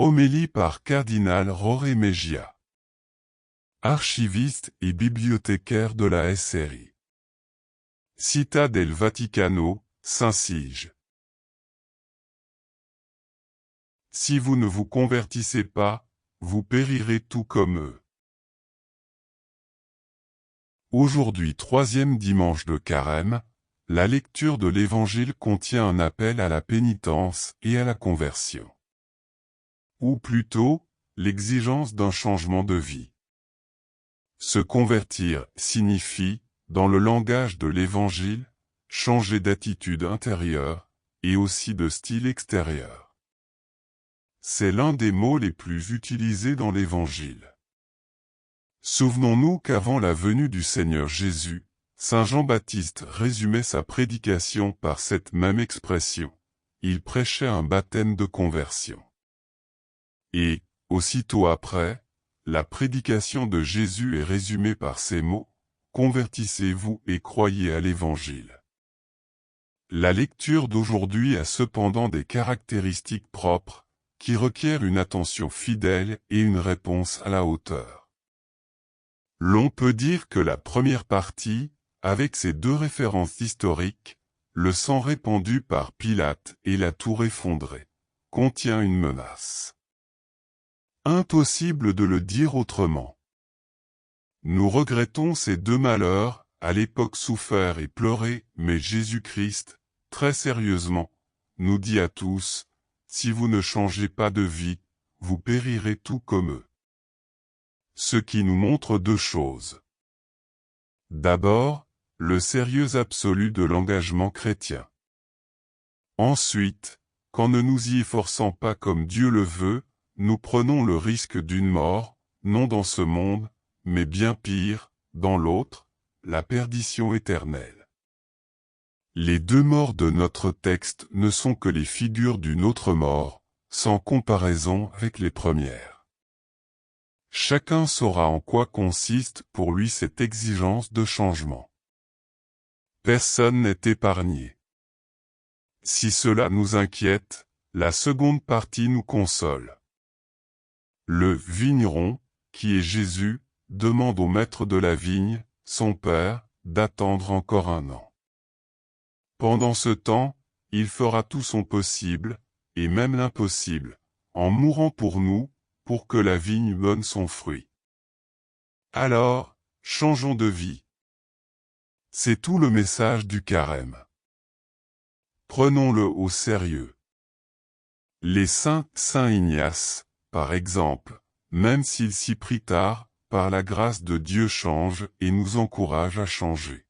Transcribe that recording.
Homélie par Cardinal Jorge Mejía, archiviste et bibliothécaire de la SRI. Città del Vaticano, Saint-Sige. Si vous ne vous convertissez pas, vous périrez tout comme eux. Aujourd'hui, troisième dimanche de Carême, la lecture de l'Évangile contient un appel à la pénitence et à la conversion. Ou plutôt, l'exigence d'un changement de vie. Se convertir signifie, dans le langage de l'Évangile, changer d'attitude intérieure, et aussi de style extérieur. C'est l'un des mots les plus utilisés dans l'Évangile. Souvenons-nous qu'avant la venue du Seigneur Jésus, Saint Jean-Baptiste résumait sa prédication par cette même expression. Il prêchait un baptême de conversion. Et, aussitôt après, la prédication de Jésus est résumée par ces mots, « Convertissez-vous et croyez à l'Évangile ». La lecture d'aujourd'hui a cependant des caractéristiques propres, qui requièrent une attention fidèle et une réponse à la hauteur. L'on peut dire que la première partie, avec ses deux références historiques, le sang répandu par Pilate et la tour effondrée, contient une menace. Impossible de le dire autrement. Nous regrettons ces deux malheurs, à l'époque soufferts et pleurés, mais Jésus-Christ, très sérieusement, nous dit à tous, si vous ne changez pas de vie, vous périrez tout comme eux. Ce qui nous montre deux choses. D'abord, le sérieux absolu de l'engagement chrétien. Ensuite, qu'en ne nous y efforçant pas comme Dieu le veut, nous prenons le risque d'une mort, non dans ce monde, mais bien pire, dans l'autre, la perdition éternelle. Les deux morts de notre texte ne sont que les figures d'une autre mort, sans comparaison avec les premières. Chacun saura en quoi consiste pour lui cette exigence de changement. Personne n'est épargné. Si cela nous inquiète, la seconde partie nous console. Le vigneron, qui est Jésus, demande au maître de la vigne, son père, d'attendre encore 1 an. Pendant ce temps, il fera tout son possible, et même l'impossible, en mourant pour nous, pour que la vigne donne son fruit. Alors, changeons de vie. C'est tout le message du Carême. Prenons-le au sérieux. Les saints, Saint Ignace, par exemple, même s'il s'y prit tard, par la grâce de Dieu change et nous encourage à changer.